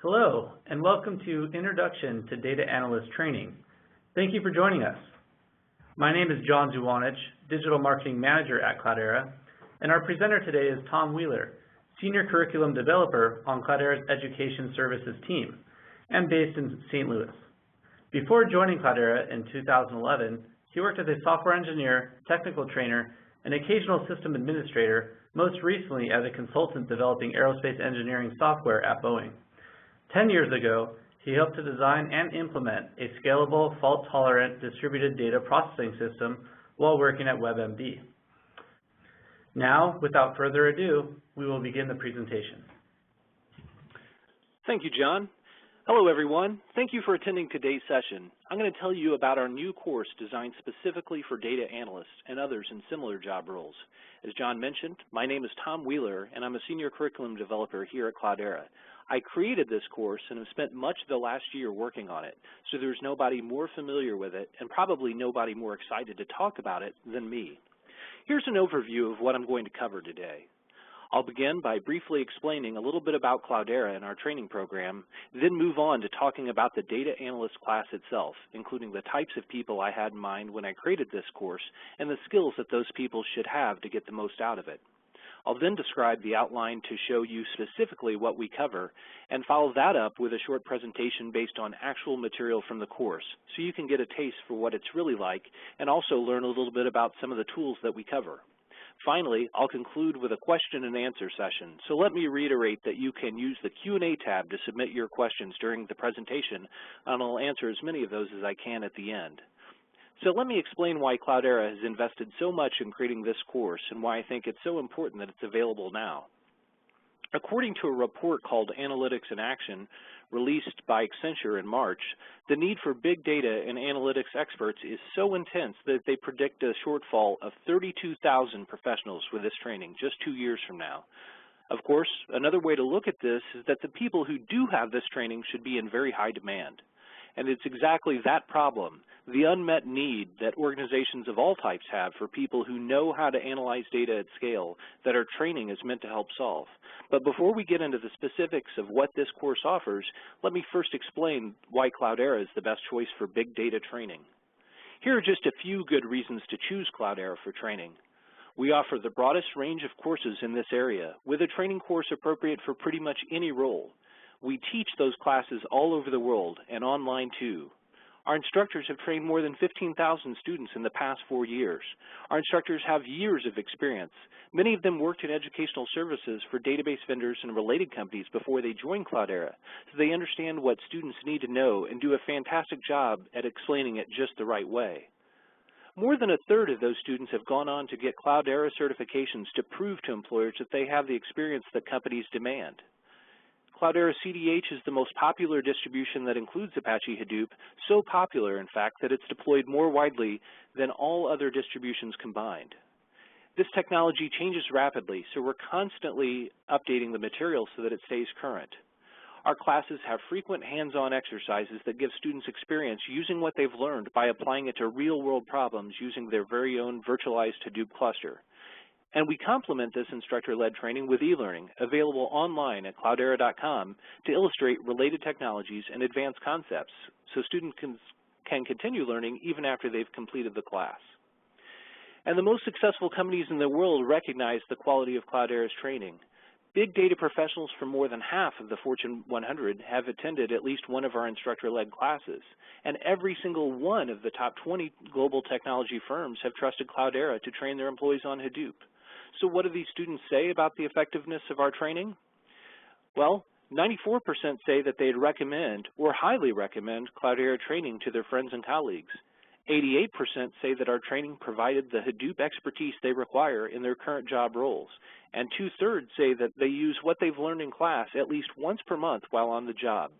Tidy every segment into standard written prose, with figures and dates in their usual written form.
Hello, and welcome to Introduction to Data Analyst Training. Thank you for joining us. My name is John Zuwanich, Digital Marketing Manager at Cloudera, and our presenter today is Tom Wheeler, Senior Curriculum Developer on Cloudera's Education Services team, and based in St. Louis. Before joining Cloudera in 2011, he worked as a software engineer, technical trainer, and occasional system administrator, most recently as a consultant developing aerospace engineering software at Boeing. 10 years ago, he helped to design and implement a scalable, fault-tolerant distributed data processing system while working at WebMD. Now, without further ado, we will begin the presentation. Thank you, John. Hello, everyone. Thank you for attending today's session. I'm going to tell you about our new course designed specifically for data analysts and others in similar job roles. As John mentioned, my name is Tom Wheeler, and I'm a Senior Curriculum Developer here at Cloudera. I created this course and have spent much of the last year working on it, so there's nobody more familiar with it and probably nobody more excited to talk about it than me. Here's an overview of what I'm going to cover today. I'll begin by briefly explaining a little bit about Cloudera and our training program, then move on to talking about the data analyst class itself, including the types of people I had in mind when I created this course and the skills that those people should have to get the most out of it. I'll then describe the outline to show you specifically what we cover and follow that up with a short presentation based on actual material from the course so you can get a taste for what it's really like and also learn a little bit about some of the tools that we cover. Finally, I'll conclude with a question and answer session, so let me reiterate that you can use the Q&A tab to submit your questions during the presentation, and I'll answer as many of those as I can at the end. So let me explain why Cloudera has invested so much in creating this course and why I think it's so important that it's available now. According to a report called Analytics in Action, released by Accenture in March, the need for big data and analytics experts is so intense that they predict a shortfall of 32,000 professionals with this training just 2 years from now. Of course, another way to look at this is that the people who do have this training should be in very high demand. And it's exactly that problem, the unmet need that organizations of all types have for people who know how to analyze data at scale, that our training is meant to help solve. But before we get into the specifics of what this course offers, let me first explain why Cloudera is the best choice for big data training. Here are just a few good reasons to choose Cloudera for training. We offer the broadest range of courses in this area, with a training course appropriate for pretty much any role. We teach those classes all over the world and online too. Our instructors have trained more than 15,000 students in the past 4 years. Our instructors have years of experience. Many of them worked in educational services for database vendors and related companies before they joined Cloudera, so they understand what students need to know and do a fantastic job at explaining it just the right way. More than a third of those students have gone on to get Cloudera certifications to prove to employers that they have the experience that companies demand. Cloudera CDH is the most popular distribution that includes Apache Hadoop, so popular, in fact, that it's deployed more widely than all other distributions combined. This technology changes rapidly, so we're constantly updating the material so that it stays current. Our classes have frequent hands-on exercises that give students experience using what they've learned by applying it to real-world problems using their very own virtualized Hadoop cluster. And we complement this instructor-led training with e-learning, available online at cloudera.com to illustrate related technologies and advanced concepts, so students can continue learning even after they've completed the class. And the most successful companies in the world recognize the quality of Cloudera's training. Big data professionals from more than half of the Fortune 100 have attended at least one of our instructor-led classes, and every single one of the top 20 global technology firms have trusted Cloudera to train their employees on Hadoop. So what do these students say about the effectiveness of our training? Well, 94% say that they'd recommend or highly recommend Cloudera training to their friends and colleagues. 88% say that our training provided the Hadoop expertise they require in their current job roles, and 2/3 say that they use what they've learned in class at least once per month while on the job.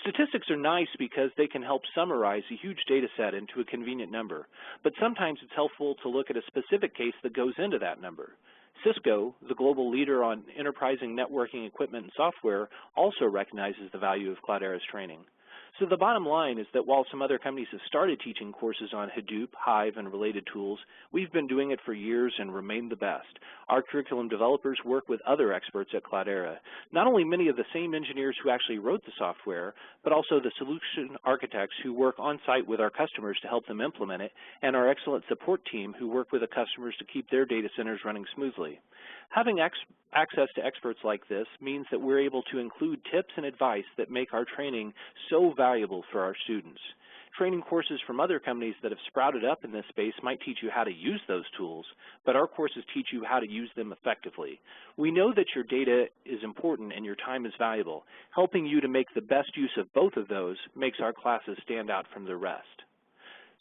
Statistics are nice because they can help summarize a huge data set into a convenient number, but sometimes it's helpful to look at a specific case that goes into that number. Cisco, the global leader on enterprising networking equipment and software, also recognizes the value of Cloudera's training. So the bottom line is that while some other companies have started teaching courses on Hadoop, Hive, and related tools, we've been doing it for years and remain the best. Our curriculum developers work with other experts at Cloudera, not only many of the same engineers who actually wrote the software, but also the solution architects who work on-site with our customers to help them implement it, and our excellent support team who work with the customers to keep their data centers running smoothly. Having access to experts like this means that we're able to include tips and advice that make our training so valuable for our students. Training courses from other companies that have sprouted up in this space might teach you how to use those tools, but our courses teach you how to use them effectively. We know that your data is important and your time is valuable. Helping you to make the best use of both of those makes our classes stand out from the rest.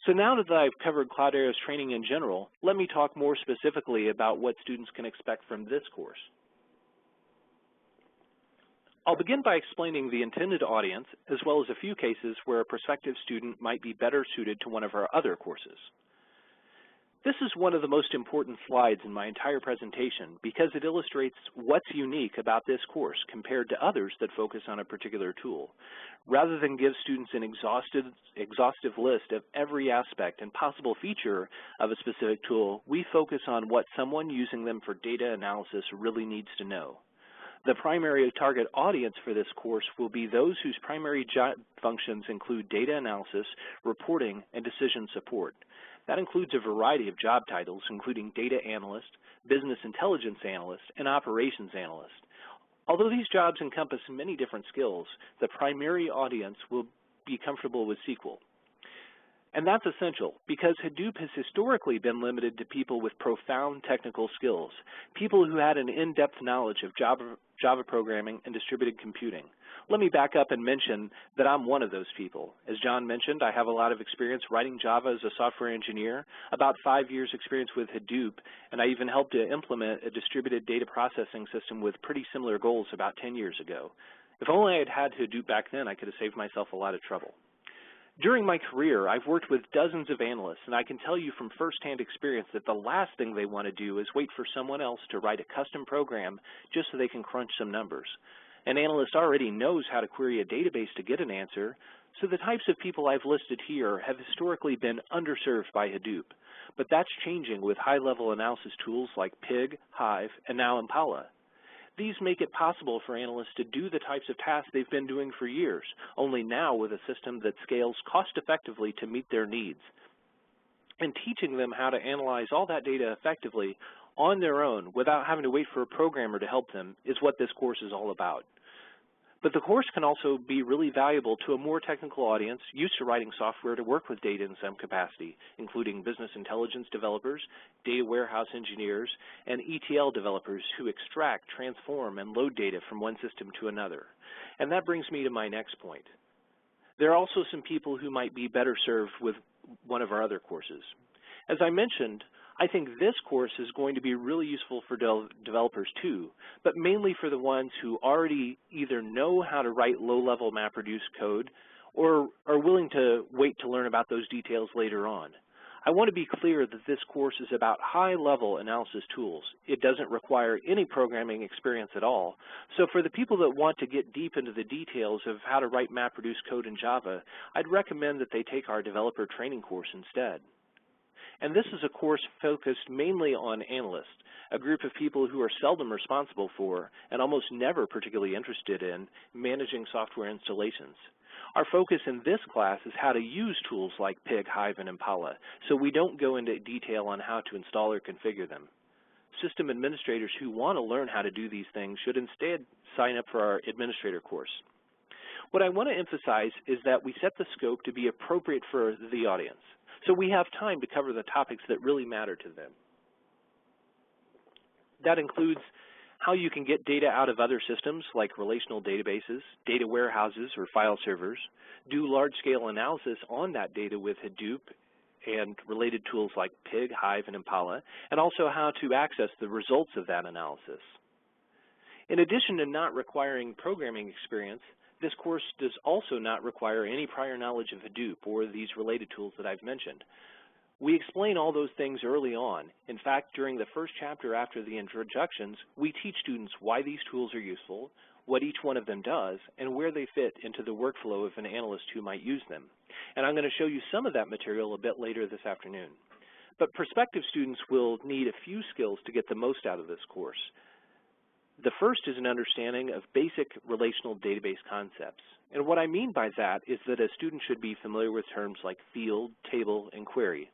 So now that I've covered Cloudera's training in general, let me talk more specifically about what students can expect from this course. I'll begin by explaining the intended audience, as well as a few cases where a prospective student might be better suited to one of our other courses. This is one of the most important slides in my entire presentation because it illustrates what's unique about this course compared to others that focus on a particular tool. Rather than give students an exhaustive list of every aspect and possible feature of a specific tool, we focus on what someone using them for data analysis really needs to know. The primary target audience for this course will be those whose primary job functions include data analysis, reporting, and decision support. That includes a variety of job titles, including data analyst, business intelligence analyst, and operations analyst. Although these jobs encompass many different skills, the primary audience will be comfortable with SQL. And that's essential because Hadoop has historically been limited to people with profound technical skills, people who had an in-depth knowledge of Java programming and distributed computing. Let me back up and mention that I'm one of those people. As John mentioned, I have a lot of experience writing Java as a software engineer, about 5 years experience with Hadoop, and I even helped to implement a distributed data processing system with pretty similar goals about 10 years ago. If only I had had Hadoop back then, I could have saved myself a lot of trouble. During my career, I've worked with dozens of analysts, and I can tell you from firsthand experience that the last thing they want to do is wait for someone else to write a custom program just so they can crunch some numbers. An analyst already knows how to query a database to get an answer, so the types of people I've listed here have historically been underserved by Hadoop. But that's changing with high-level analysis tools like Pig, Hive, and now Impala. These make it possible for analysts to do the types of tasks they've been doing for years, only now with a system that scales cost-effectively to meet their needs. And teaching them how to analyze all that data effectively on their own without having to wait for a programmer to help them is what this course is all about. But the course can also be really valuable to a more technical audience used to writing software to work with data in some capacity, including business intelligence developers, data warehouse engineers, and ETL developers who extract, transform, and load data from one system to another. And that brings me to my next point. There are also some people who might be better served with one of our other courses. As I mentioned, I think this course is going to be really useful for developers too, but mainly for the ones who already either know how to write low-level MapReduce code or are willing to wait to learn about those details later on. I want to be clear that this course is about high-level analysis tools. It doesn't require any programming experience at all. So for the people that want to get deep into the details of how to write MapReduce code in Java, I'd recommend that they take our developer training course instead. And this is a course focused mainly on analysts, a group of people who are seldom responsible for and almost never particularly interested in managing software installations. Our focus in this class is how to use tools like Pig, Hive, and Impala, so we don't go into detail on how to install or configure them. System administrators who want to learn how to do these things should instead sign up for our administrator course. What I want to emphasize is that we set the scope to be appropriate for the audience, so we have time to cover the topics that really matter to them. That includes how you can get data out of other systems like relational databases, data warehouses, or file servers, do large-scale analysis on that data with Hadoop and related tools like Pig, Hive, and Impala, and also how to access the results of that analysis. In addition to not requiring programming experience, this course does also not require any prior knowledge of Hadoop or these related tools that I've mentioned. We explain all those things early on. In fact, during the first chapter after the introductions, we teach students why these tools are useful, what each one of them does, and where they fit into the workflow of an analyst who might use them. And I'm going to show you some of that material a bit later this afternoon. But prospective students will need a few skills to get the most out of this course. The first is an understanding of basic relational database concepts. And what I mean by that is that a student should be familiar with terms like field, table, and query.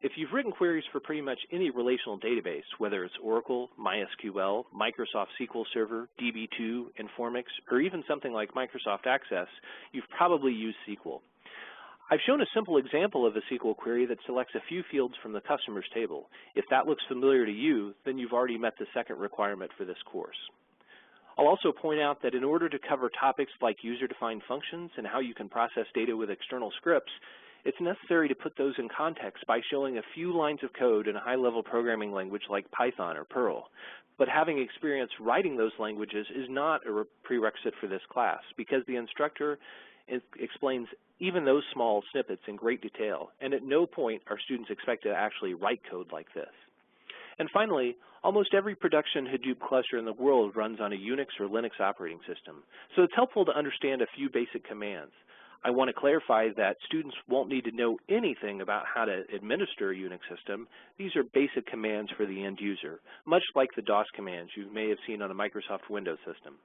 If you've written queries for pretty much any relational database, whether it's Oracle, MySQL, Microsoft SQL Server, DB2, Informix, or even something like Microsoft Access, you've probably used SQL. I've shown a simple example of a SQL query that selects a few fields from the customer's table. If that looks familiar to you, then you've already met the second requirement for this course. I'll also point out that in order to cover topics like user-defined functions and how you can process data with external scripts, it's necessary to put those in context by showing a few lines of code in a high-level programming language like Python or Perl. But having experience writing those languages is not a prerequisite for this class, because the instructor explains even those small snippets in great detail, and at no point are students expected to actually write code like this. And finally, almost every production Hadoop cluster in the world runs on a Unix or Linux operating system, so it's helpful to understand a few basic commands. I want to clarify that students won't need to know anything about how to administer a Unix system. These are basic commands for the end user, much like the DOS commands you may have seen on a Microsoft Windows system.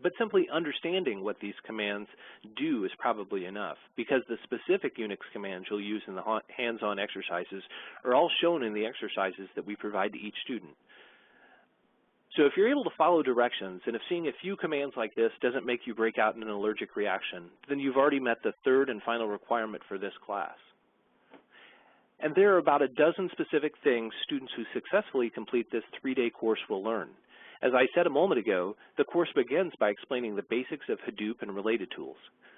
But simply understanding what these commands do is probably enough, because the specific Unix commands you'll use in the hands-on exercises are all shown in the exercises that we provide to each student. So if you're able to follow directions, and if seeing a few commands like this doesn't make you break out in an allergic reaction, then you've already met the third and final requirement for this class. And there are about a dozen specific things students who successfully complete this 3-day course will learn. As I said a moment ago, the course begins by explaining the basics of Hadoop and related tools.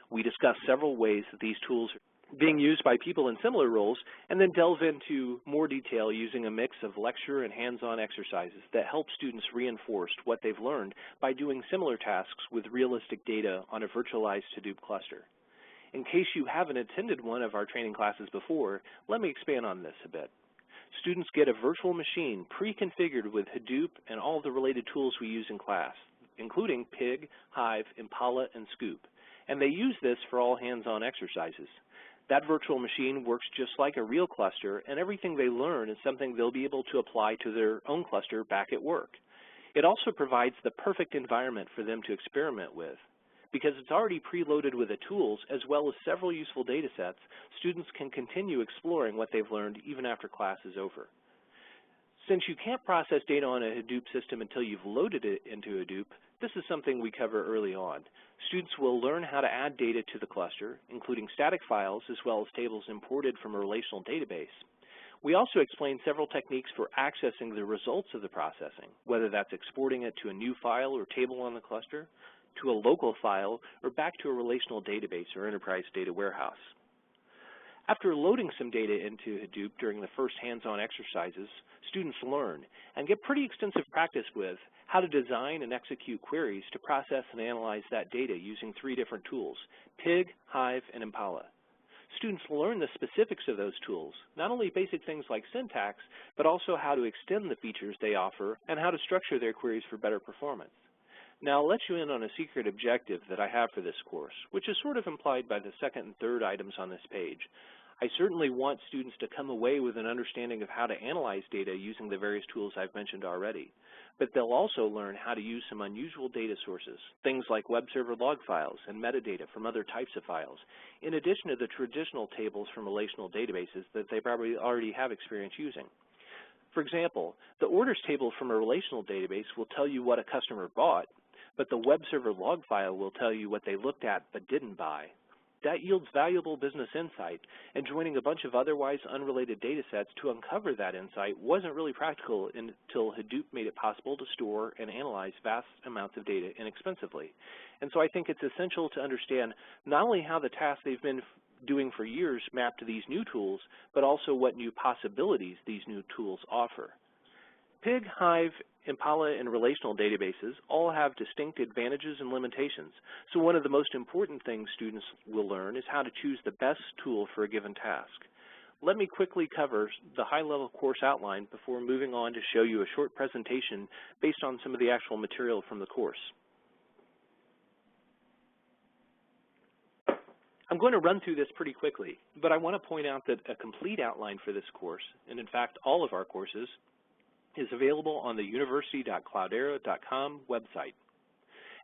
We discuss several ways that these tools are being used by people in similar roles, and then delve into more detail using a mix of lecture and hands-on exercises that help students reinforce what they've learned by doing similar tasks with realistic data on a virtualized Hadoop cluster. In case you haven't attended one of our training classes before, let me expand on this a bit. Students get a virtual machine pre-configured with Hadoop and all the related tools we use in class, including Pig, Hive, Impala, and Scoop. And they use this for all hands-on exercises. That virtual machine works just like a real cluster, and everything they learn is something they'll be able to apply to their own cluster back at work. It also provides the perfect environment for them to experiment with. Because it's already preloaded with the tools as well as several useful data sets, students can continue exploring what they've learned even after class is over. Since you can't process data on a Hadoop system until you've loaded it into Hadoop, this is something we cover early on. Students will learn how to add data to the cluster, including static files as well as tables imported from a relational database. We also explain several techniques for accessing the results of the processing, whether that's exporting it to a new file or table on the cluster, to a local file, or back to a relational database or enterprise data warehouse. After loading some data into Hadoop during the first hands-on exercises, students learn and get pretty extensive practice with how to design and execute queries to process and analyze that data using 3 different tools, Pig, Hive, and Impala. Students learn the specifics of those tools, not only basic things like syntax, but also how to extend the features they offer and how to structure their queries for better performance. Now I'll let you in on a secret objective that I have for this course, which is sort of implied by the second and third items on this page. I certainly want students to come away with an understanding of how to analyze data using the various tools I've mentioned already. But they'll also learn how to use some unusual data sources, things like web server log files and metadata from other types of files, in addition to the traditional tables from relational databases that they probably already have experience using. For example, the orders table from a relational database will tell you what a customer bought, but the web server log file will tell you what they looked at but didn't buy. That yields valuable business insight, and joining a bunch of otherwise unrelated data sets to uncover that insight wasn't really practical until Hadoop made it possible to store and analyze vast amounts of data inexpensively. And so I think it's essential to understand not only how the tasks they've been doing for years map to these new tools, but also what new possibilities these new tools offer. Pig, Hive, Impala, and relational databases all have distinct advantages and limitations, so one of the most important things students will learn is how to choose the best tool for a given task. Let me quickly cover the high-level course outline before moving on to show you a short presentation based on some of the actual material from the course. I'm going to run through this pretty quickly, but I want to point out that a complete outline for this course, and in fact all of our courses, is available on the university.cloudera.com website.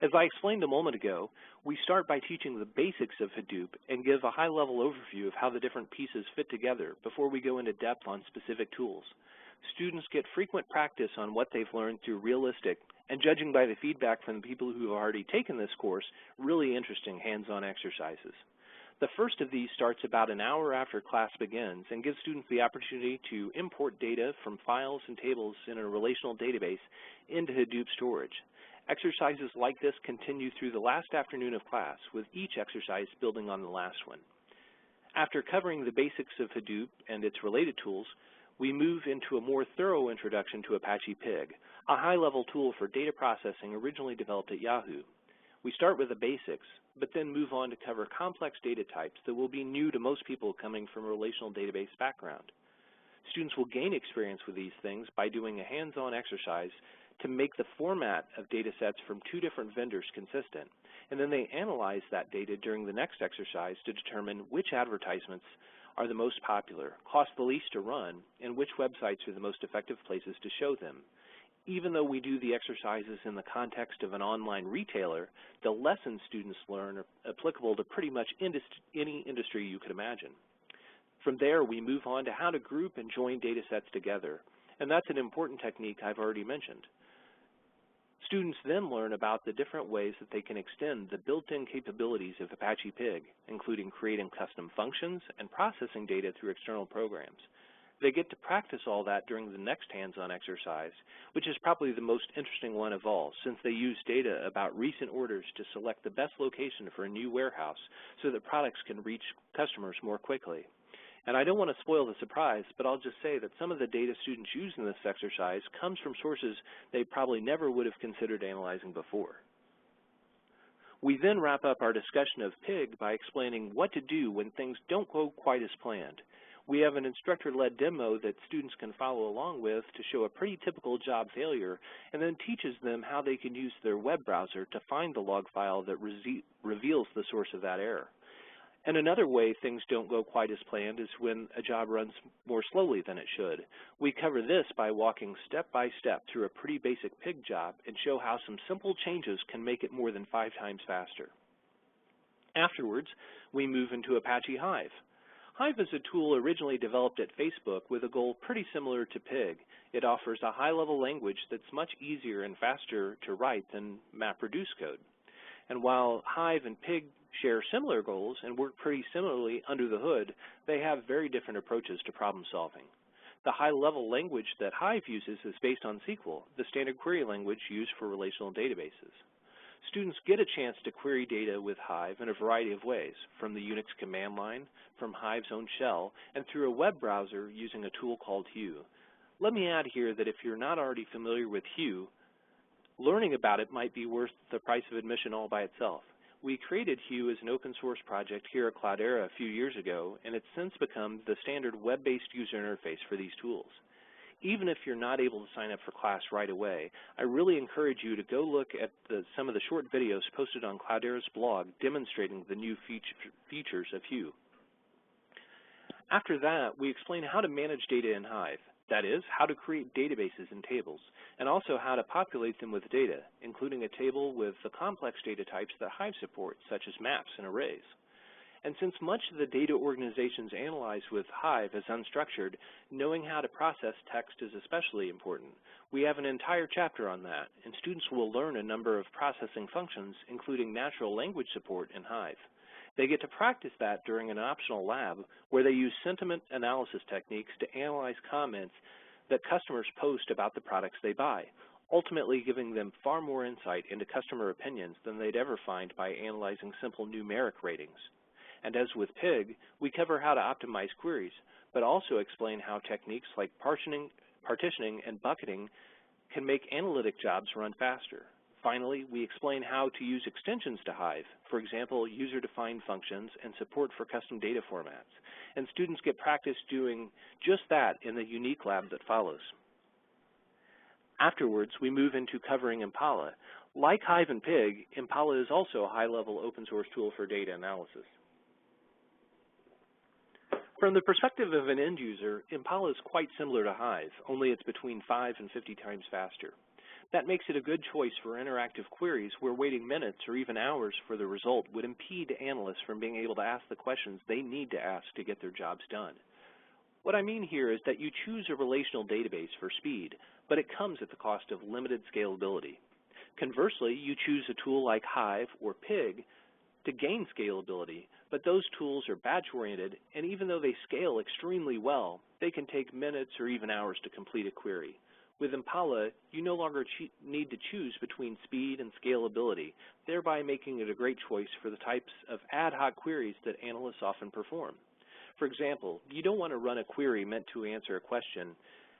As I explained a moment ago, we start by teaching the basics of Hadoop and give a high-level overview of how the different pieces fit together before we go into depth on specific tools. Students get frequent practice on what they've learned through realistic, and judging by the feedback from the people who have already taken this course, really interesting hands-on exercises. The first of these starts about an hour after class begins and gives students the opportunity to import data from files and tables in a relational database into Hadoop storage. Exercises like this continue through the last afternoon of class, with each exercise building on the last one. After covering the basics of Hadoop and its related tools, we move into a more thorough introduction to Apache Pig, a high-level tool for data processing originally developed at Yahoo. We start with the basics, but then move on to cover complex data types that will be new to most people coming from a relational database background. Students will gain experience with these things by doing a hands-on exercise to make the format of data sets from two different vendors consistent, and then they analyze that data during the next exercise to determine which advertisements are the most popular, cost the least to run, and which websites are the most effective places to show them. Even though we do the exercises in the context of an online retailer, the lessons students learn are applicable to pretty much any industry you could imagine. From there, we move on to how to group and join data sets together, and that's an important technique I've already mentioned. Students then learn about the different ways that they can extend the built-in capabilities of Apache Pig, including creating custom functions and processing data through external programs. They get to practice all that during the next hands-on exercise, which is probably the most interesting one of all, since they use data about recent orders to select the best location for a new warehouse so that products can reach customers more quickly. And I don't want to spoil the surprise, but I'll just say that some of the data students use in this exercise comes from sources they probably never would have considered analyzing before. We then wrap up our discussion of Pig by explaining what to do when things don't go quite as planned. We have an instructor-led demo that students can follow along with to show a pretty typical job failure, and then teaches them how they can use their web browser to find the log file that reveals the source of that error. And another way things don't go quite as planned is when a job runs more slowly than it should. We cover this by walking step by step through a pretty basic Pig job and show how some simple changes can make it more than 5 times faster. Afterwards, we move into Apache Hive. Hive is a tool originally developed at Facebook with a goal pretty similar to Pig. It offers a high-level language that's much easier and faster to write than MapReduce code. And while Hive and Pig share similar goals and work pretty similarly under the hood, they have very different approaches to problem solving. The high-level language that Hive uses is based on SQL, the standard query language used for relational databases. Students get a chance to query data with Hive in a variety of ways, from the Unix command line, from Hive's own shell, and through a web browser using a tool called Hue. Let me add here that if you're not already familiar with Hue, learning about it might be worth the price of admission all by itself. We created Hue as an open source project here at Cloudera a few years ago, and it's since become the standard web-based user interface for these tools. Even if you're not able to sign up for class right away, I really encourage you to go look at some of the short videos posted on Cloudera's blog demonstrating the new features of Hue. After that, we explain how to manage data in Hive. That is, how to create databases and tables, and also how to populate them with data, including a table with the complex data types that Hive supports, such as maps and arrays. And since much of the data organizations analyzed with Hive is unstructured, knowing how to process text is especially important. We have an entire chapter on that, and students will learn a number of processing functions, including natural language support in Hive. They get to practice that during an optional lab where they use sentiment analysis techniques to analyze comments that customers post about the products they buy, ultimately giving them far more insight into customer opinions than they'd ever find by analyzing simple numeric ratings. And as with Pig, we cover how to optimize queries, but also explain how techniques like partitioning and bucketing can make analytic jobs run faster. Finally, we explain how to use extensions to Hive, for example, user-defined functions and support for custom data formats. And students get practice doing just that in the unique lab that follows. Afterwards, we move into covering Impala. Like Hive and Pig, Impala is also a high-level open source tool for data analysis. From the perspective of an end user, Impala is quite similar to Hive, only it's between 5 and 50 times faster. That makes it a good choice for interactive queries where waiting minutes or even hours for the result would impede analysts from being able to ask the questions they need to ask to get their jobs done. What I mean here is that you choose a relational database for speed, but it comes at the cost of limited scalability. Conversely, you choose a tool like Hive or Pig to gain scalability, but those tools are batch-oriented, and even though they scale extremely well, they can take minutes or even hours to complete a query. With Impala, you no longer need to choose between speed and scalability, thereby making it a great choice for the types of ad hoc queries that analysts often perform. For example, you don't want to run a query meant to answer a question,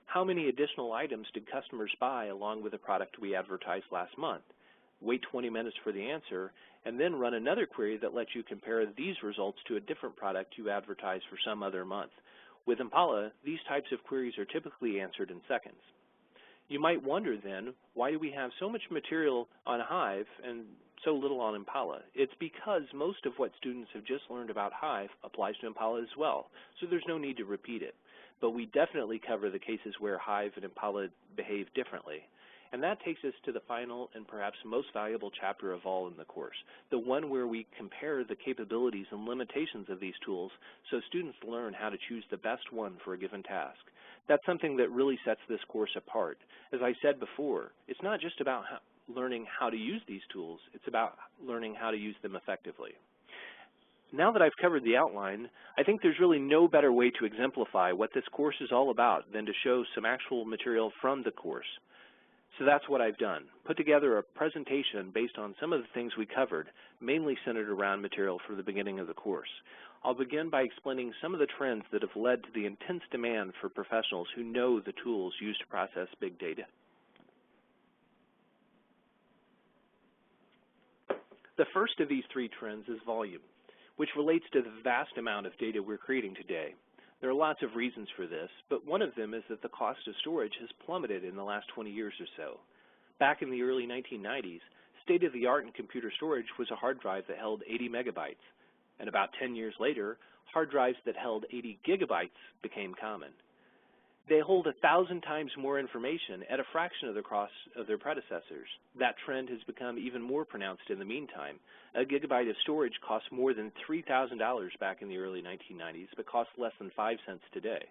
how many additional items did customers buy along with the product we advertised last month? Wait 20 minutes for the answer, and then run another query that lets you compare these results to a different product you advertised for some other month. With Impala, these types of queries are typically answered in seconds. You might wonder then, why do we have so much material on Hive and so little on Impala? It's because most of what students have just learned about Hive applies to Impala as well, so there's no need to repeat it. But we definitely cover the cases where Hive and Impala behave differently. And that takes us to the final and perhaps most valuable chapter of all in the course, the one where we compare the capabilities and limitations of these tools so students learn how to choose the best one for a given task. That's something that really sets this course apart. As I said before, it's not just about learning how to use these tools, it's about learning how to use them effectively. Now that I've covered the outline, I think there's really no better way to exemplify what this course is all about than to show some actual material from the course. So that's what I've done, put together a presentation based on some of the things we covered, mainly centered around material from the beginning of the course. I'll begin by explaining some of the trends that have led to the intense demand for professionals who know the tools used to process big data. The first of these three trends is volume, which relates to the vast amount of data we're creating today. There are lots of reasons for this, but one of them is that the cost of storage has plummeted in the last 20 years or so. Back in the early 1990s, state-of-the-art in computer storage was a hard drive that held 80 megabytes, and about 10 years later, hard drives that held 80 gigabytes became common. They hold 1,000 times more information at a fraction of the cost of their predecessors. That trend has become even more pronounced in the meantime. A gigabyte of storage cost more than $3,000 back in the early 1990s, but costs less than 5 cents today.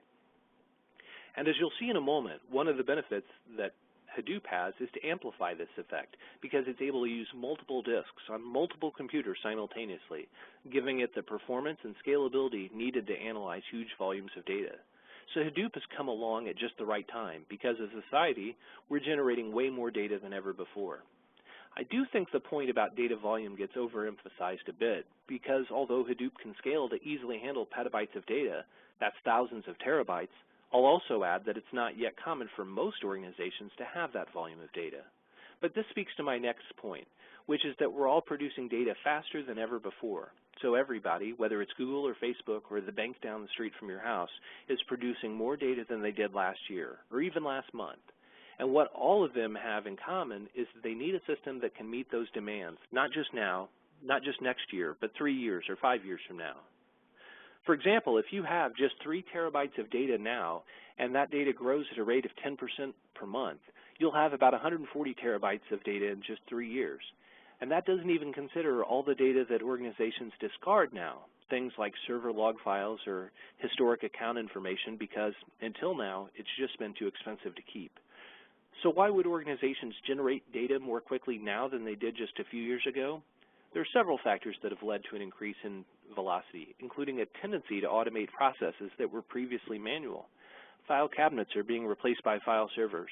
And as you'll see in a moment, one of the benefits that Hadoop has is to amplify this effect because it's able to use multiple disks on multiple computers simultaneously, giving it the performance and scalability needed to analyze huge volumes of data. So Hadoop has come along at just the right time because as a society, we're generating way more data than ever before. I do think the point about data volume gets overemphasized a bit because although Hadoop can scale to easily handle petabytes of data, that's thousands of terabytes, I'll also add that it's not yet common for most organizations to have that volume of data. But this speaks to my next point, which is that we're all producing data faster than ever before. So everybody, whether it's Google or Facebook or the bank down the street from your house, is producing more data than they did last year or even last month. And what all of them have in common is that they need a system that can meet those demands, not just now, not just next year, but 3 years or 5 years from now. For example, if you have just 3 terabytes of data now and that data grows at a rate of 10% per month, you'll have about 140 terabytes of data in just 3 years. And that doesn't even consider all the data that organizations discard now, things like server log files or historic account information because until now, it's just been too expensive to keep. So why would organizations generate data more quickly now than they did just a few years ago? There are several factors that have led to an increase in velocity, including a tendency to automate processes that were previously manual. File cabinets are being replaced by file servers.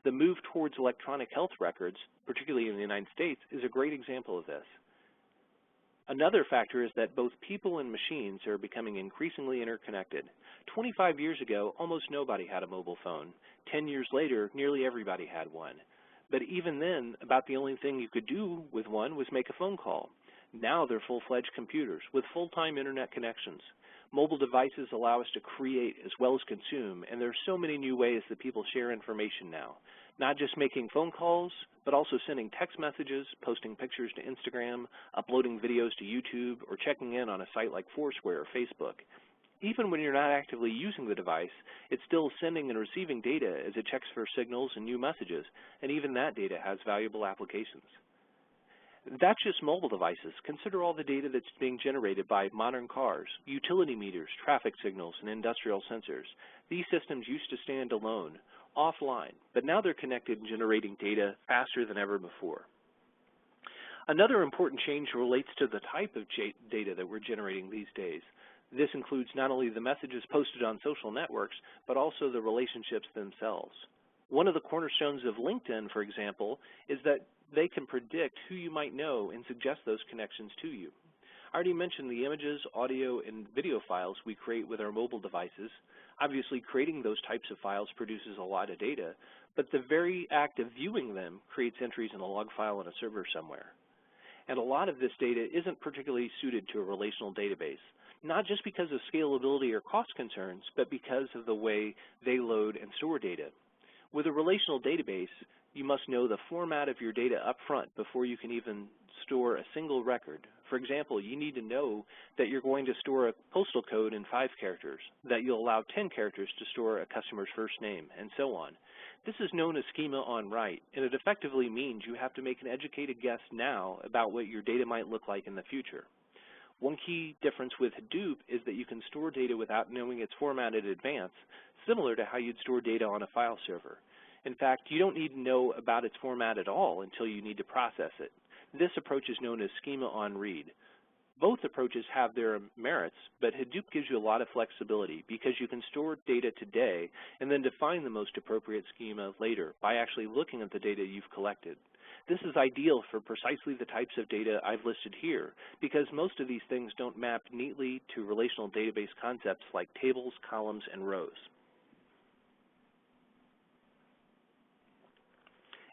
The move towards electronic health records, particularly in the United States, is a great example of this. Another factor is that both people and machines are becoming increasingly interconnected. 25 years ago, almost nobody had a mobile phone. 10 years later, nearly everybody had one. But even then, about the only thing you could do with one was make a phone call. Now they're full-fledged computers with full-time internet connections. Mobile devices allow us to create as well as consume, and there are so many new ways that people share information now. Not just making phone calls, but also sending text messages, posting pictures to Instagram, uploading videos to YouTube, or checking in on a site like Foursquare or Facebook. even when you're not actively using the device, it's still sending and receiving data as it checks for signals and new messages, and even that data has valuable applications. That's just mobile devices. Consider all the data that's being generated by modern cars, utility meters, traffic signals, and industrial sensors. These systems used to stand alone, offline, but now they're connected and generating data faster than ever before. Another important change relates to the type of data that we're generating these days. This includes not only the messages posted on social networks, but also the relationships themselves. One of the cornerstones of LinkedIn, for example, is that they can predict who you might know and suggest those connections to you. I already mentioned the images, audio, and video files we create with our mobile devices. Obviously, creating those types of files produces a lot of data, but the very act of viewing them creates entries in a log file on a server somewhere. And a lot of this data isn't particularly suited to a relational database, not just because of scalability or cost concerns, but because of the way they load and store data. With a relational database, you must know the format of your data up front before you can even store a single record. For example, you need to know that you're going to store a postal code in 5 characters, that you'll allow 10 characters to store a customer's first name, and so on. This is known as schema on write, and it effectively means you have to make an educated guess now about what your data might look like in the future. One key difference with Hadoop is that you can store data without knowing its format in advance, similar to how you'd store data on a file server. In fact, you don't need to know about its format at all until you need to process it. This approach is known as schema on read. Both approaches have their merits, but Hadoop gives you a lot of flexibility because you can store data today and then define the most appropriate schema later by actually looking at the data you've collected. This is ideal for precisely the types of data I've listed here because most of these things don't map neatly to relational database concepts like tables, columns, and rows.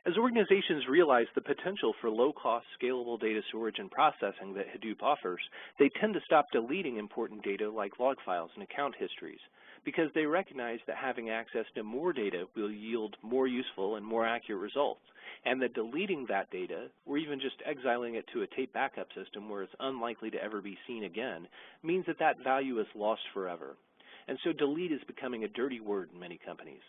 As organizations realize the potential for low-cost, scalable data storage and processing that Hadoop offers, they tend to stop deleting important data like log files and account histories because they recognize that having access to more data will yield more useful and more accurate results, and that deleting that data, or even just exiling it to a tape backup system where it's unlikely to ever be seen again, means that that value is lost forever. And so delete is becoming a dirty word in many companies.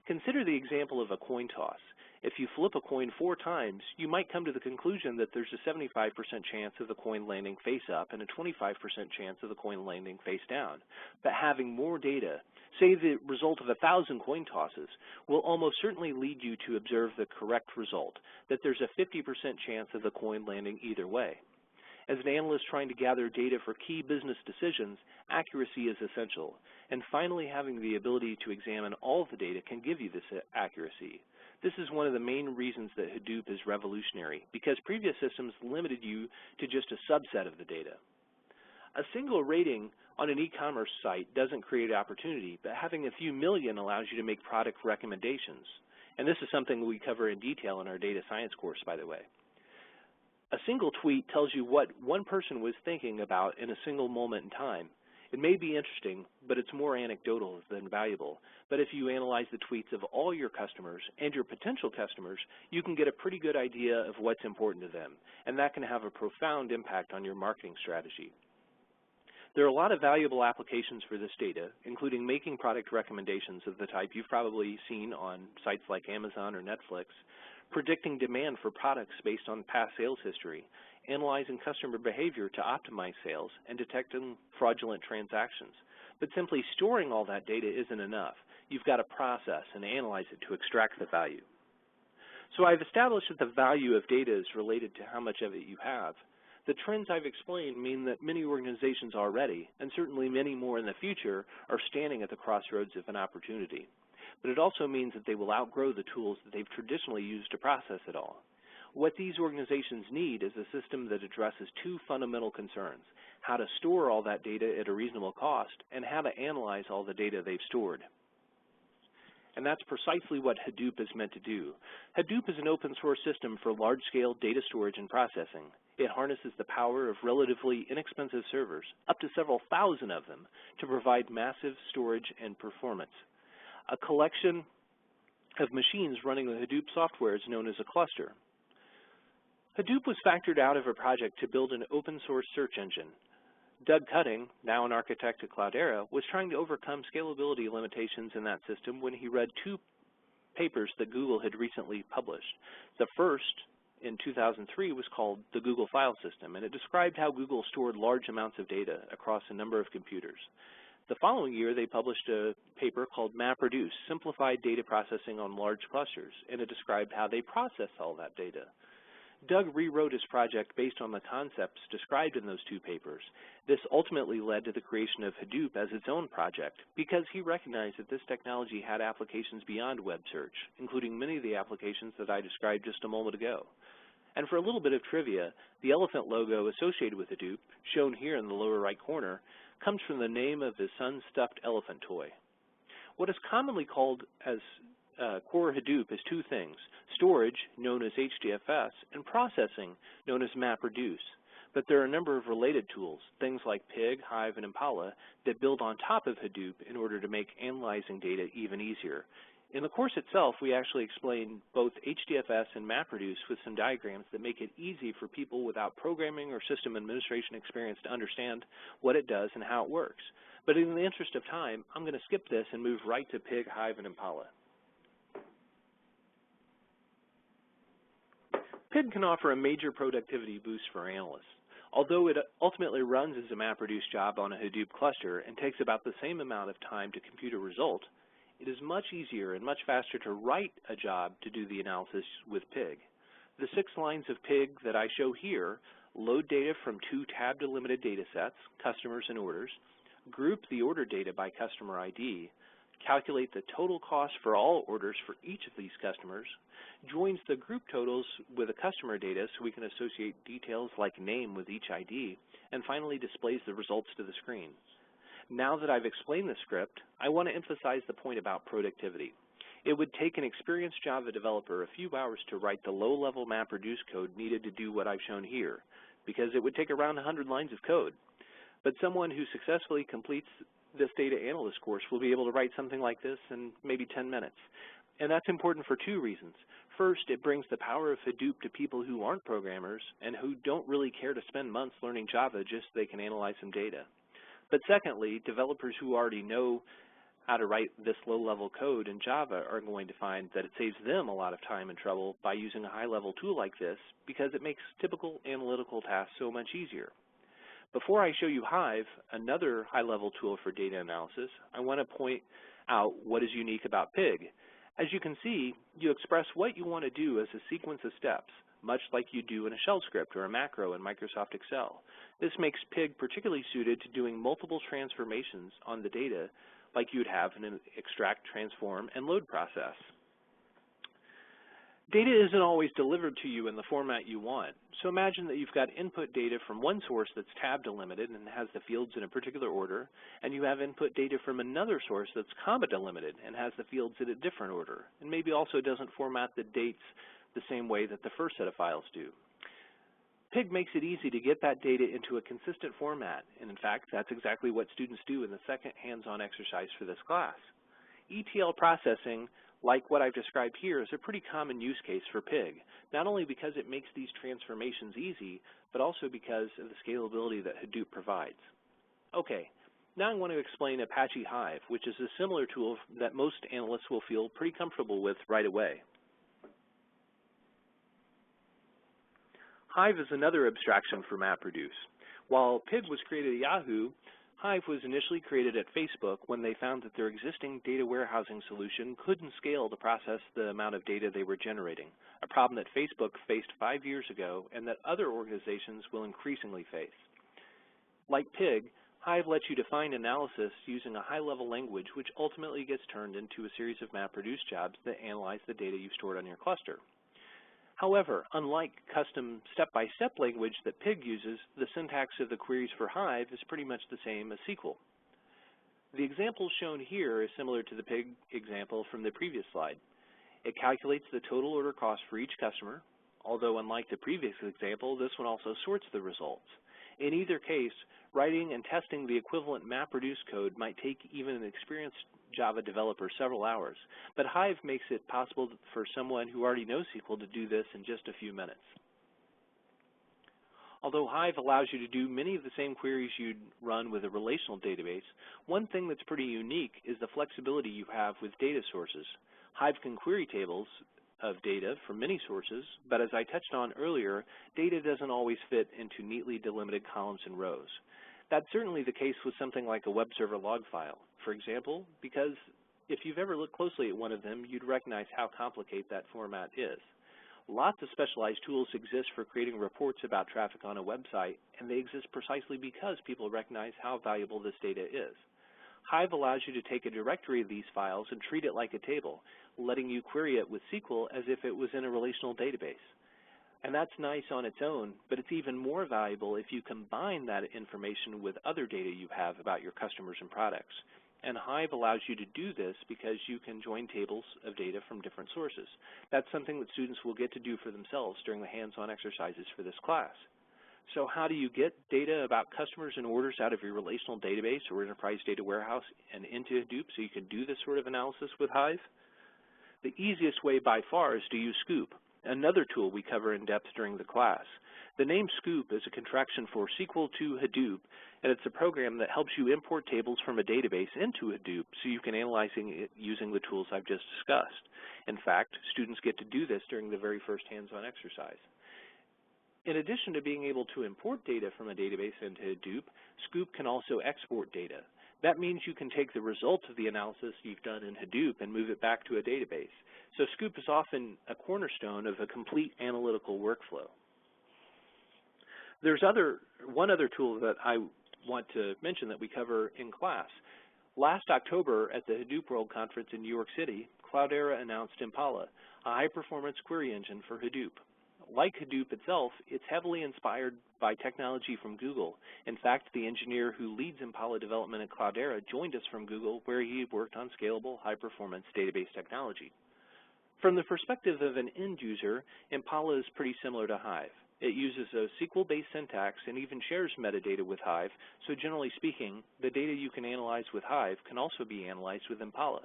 Consider the example of a coin toss. If you flip a coin 4 times, you might come to the conclusion that there's a 75% chance of the coin landing face up and a 25% chance of the coin landing face down. But having more data, say the result of 1,000 coin tosses, will almost certainly lead you to observe the correct result, that there's a 50% chance of the coin landing either way. As an analyst trying to gather data for key business decisions, accuracy is essential, and finally having the ability to examine all of the data can give you this accuracy. This is one of the main reasons that Hadoop is revolutionary, because previous systems limited you to just a subset of the data. A single rating on an e-commerce site doesn't create opportunity, but having a few million allows you to make product recommendations. And this is something we cover in detail in our data science course, by the way. A single tweet tells you what one person was thinking about in a single moment in time. It may be interesting, but it's more anecdotal than valuable. But if you analyze the tweets of all your customers and your potential customers, you can get a pretty good idea of what's important to them, and that can have a profound impact on your marketing strategy. There are a lot of valuable applications for this data, including making product recommendations of the type you've probably seen on sites like Amazon or Netflix, predicting demand for products based on past sales history, analyzing customer behavior to optimize sales, and detecting fraudulent transactions. But simply storing all that data isn't enough. You've got to process and analyze it to extract the value. So I've established that the value of data is related to how much of it you have. The trends I've explained mean that many organizations already, and certainly many more in the future, are standing at the crossroads of an opportunity. But it also means that they will outgrow the tools that they've traditionally used to process it all. What these organizations need is a system that addresses 2 fundamental concerns: how to store all that data at a reasonable cost, and how to analyze all the data they've stored. And that's precisely what Hadoop is meant to do. Hadoop is an open source system for large-scale data storage and processing. It harnesses the power of relatively inexpensive servers, up to several thousand of them, to provide massive storage and performance. A collection of machines running the Hadoop software is known as a cluster. Hadoop was factored out of a project to build an open source search engine. Doug Cutting, now an architect at Cloudera, was trying to overcome scalability limitations in that system when he read two papers that Google had recently published. The first, in 2003, was called the Google File System, and it described how Google stored large amounts of data across a number of computers. The following year, they published a paper called MapReduce, Simplified Data Processing on Large Clusters, and it described how they process all that data. Doug rewrote his project based on the concepts described in those two papers. This ultimately led to the creation of Hadoop as its own project, because he recognized that this technology had applications beyond web search, including many of the applications that I described just a moment ago. And for a little bit of trivia, the elephant logo associated with Hadoop, shown here in the lower right corner, comes from the name of his son's stuffed elephant toy. What is commonly called as core Hadoop is two things: storage, known as HDFS, and processing, known as MapReduce. But there are a number of related tools, things like Pig, Hive, and Impala, that build on top of Hadoop in order to make analyzing data even easier. In the course itself, we actually explain both HDFS and MapReduce with some diagrams that make it easy for people without programming or system administration experience to understand what it does and how it works. But in the interest of time, I'm going to skip this and move right to Pig, Hive, and Impala. Pig can offer a major productivity boost for analysts. Although it ultimately runs as a MapReduce job on a Hadoop cluster and takes about the same amount of time to compute a result, it is much easier and much faster to write a job to do the analysis with Pig. The 6 lines of Pig that I show here load data from 2 tab-delimited data sets, customers and orders, group the order data by customer ID, calculate the total cost for all orders for each of these customers, joins the group totals with the customer data so we can associate details like name with each ID, and finally displays the results to the screen. Now that I've explained the script, I want to emphasize the point about productivity. It would take an experienced Java developer a few hours to write the low-level MapReduce code needed to do what I've shown here, because it would take around 100 lines of code. But someone who successfully completes this data analyst course will be able to write something like this in maybe 10 minutes. And that's important for 2 reasons. First, it brings the power of Hadoop to people who aren't programmers and who don't really care to spend months learning Java just so they can analyze some data. But secondly, developers who already know how to write this low-level code in Java are going to find that it saves them a lot of time and trouble by using a high-level tool like this, because it makes typical analytical tasks so much easier. Before I show you Hive, another high-level tool for data analysis, I want to point out what is unique about Pig. As you can see, you express what you want to do as a sequence of steps, much like you do in a shell script or a macro in Microsoft Excel. This makes Pig particularly suited to doing multiple transformations on the data like you'd have in an extract, transform, and load process. Data isn't always delivered to you in the format you want. So imagine that you've got input data from one source that's tab delimited and has the fields in a particular order, and you have input data from another source that's comma delimited and has the fields in a different order, and maybe also doesn't format the dates the same way that the first set of files do. Pig makes it easy to get that data into a consistent format, and in fact, that's exactly what students do in the second hands-on exercise for this class. ETL processing, like what I've described here, is a pretty common use case for Pig, not only because it makes these transformations easy, but also because of the scalability that Hadoop provides. Okay, now I want to explain Apache Hive, which is a similar tool that most analysts will feel pretty comfortable with right away. Hive is another abstraction for MapReduce. While Pig was created at Yahoo, Hive was initially created at Facebook when they found that their existing data warehousing solution couldn't scale to process the amount of data they were generating, a problem that Facebook faced 5 years ago and that other organizations will increasingly face. Like Pig, Hive lets you define analysis using a high-level language which ultimately gets turned into a series of MapReduce jobs that analyze the data you've stored on your cluster. However, unlike custom step-by-step language that Pig uses, the syntax of the queries for Hive is pretty much the same as SQL. The example shown here is similar to the Pig example from the previous slide. It calculates the total order cost for each customer, although unlike the previous example, this one also sorts the results. In either case, writing and testing the equivalent MapReduce code might take even an experienced Java developer several hours, but Hive makes it possible for someone who already knows SQL to do this in just a few minutes. Although Hive allows you to do many of the same queries you'd run with a relational database, one thing that's pretty unique is the flexibility you have with data sources. Hive can query tables of data from many sources, but as I touched on earlier, data doesn't always fit into neatly delimited columns and rows. That's certainly the case with something like a web server log file, for example, because if you've ever looked closely at one of them, you'd recognize how complicated that format is. Lots of specialized tools exist for creating reports about traffic on a website, and they exist precisely because people recognize how valuable this data is. Hive allows you to take a directory of these files and treat it like a table, letting you query it with SQL as if it was in a relational database. And that's nice on its own, but it's even more valuable if you combine that information with other data you have about your customers and products. And Hive allows you to do this because you can join tables of data from different sources. That's something that students will get to do for themselves during the hands-on exercises for this class. So how do you get data about customers and orders out of your relational database or enterprise data warehouse and into Hadoop so you can do this sort of analysis with Hive? The easiest way by far is to use Scoop, another tool we cover in depth during the class. The name Scoop is a contraction for SQL to Hadoop, and it's a program that helps you import tables from a database into Hadoop so you can analyze it using the tools I've just discussed. In fact, students get to do this during the very first hands-on exercise. In addition to being able to import data from a database into Hadoop, Scoop can also export data. That means you can take the results of the analysis you've done in Hadoop and move it back to a database. So Scoop is often a cornerstone of a complete analytical workflow. There's one other tool that I want to mention that we cover in class. Last October at the Hadoop World Conference in New York City, Cloudera announced Impala, a high-performance query engine for Hadoop. Like Hadoop itself, it's heavily inspired by technology from Google. In fact, the engineer who leads Impala development at Cloudera joined us from Google, where he worked on scalable, high-performance database technology. From the perspective of an end user, Impala is pretty similar to Hive. It uses a SQL-based syntax and even shares metadata with Hive, so generally speaking, the data you can analyze with Hive can also be analyzed with Impala.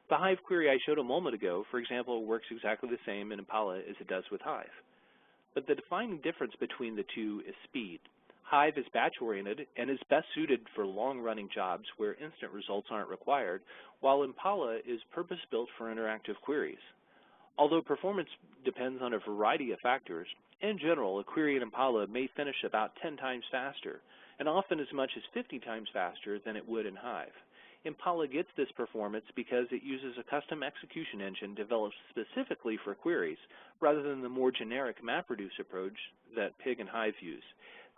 The Hive query I showed a moment ago, for example, works exactly the same in Impala as it does with Hive. But the defining difference between the two is speed. Hive is batch-oriented and is best suited for long-running jobs where instant results aren't required, while Impala is purpose-built for interactive queries. Although performance depends on a variety of factors, in general, a query in Impala may finish about 10 times faster, and often as much as 50 times faster than it would in Hive. Impala gets this performance because it uses a custom execution engine developed specifically for queries, rather than the more generic MapReduce approach that Pig and Hive use.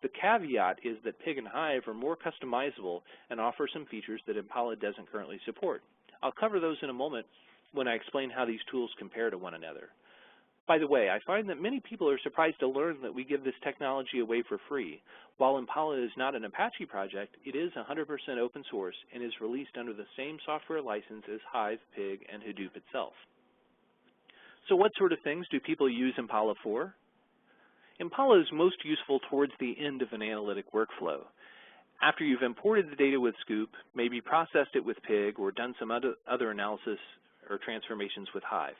The caveat is that Pig and Hive are more customizable and offer some features that Impala doesn't currently support. I'll cover those in a moment when I explain how these tools compare to one another. By the way, I find that many people are surprised to learn that we give this technology away for free. While Impala is not an Apache project, it is 100% open source and is released under the same software license as Hive, Pig, and Hadoop itself. So what sort of things do people use Impala for? Impala is most useful towards the end of an analytic workflow. After you've imported the data with Scoop, maybe processed it with Pig, or done some other analysis or transformations with Hive.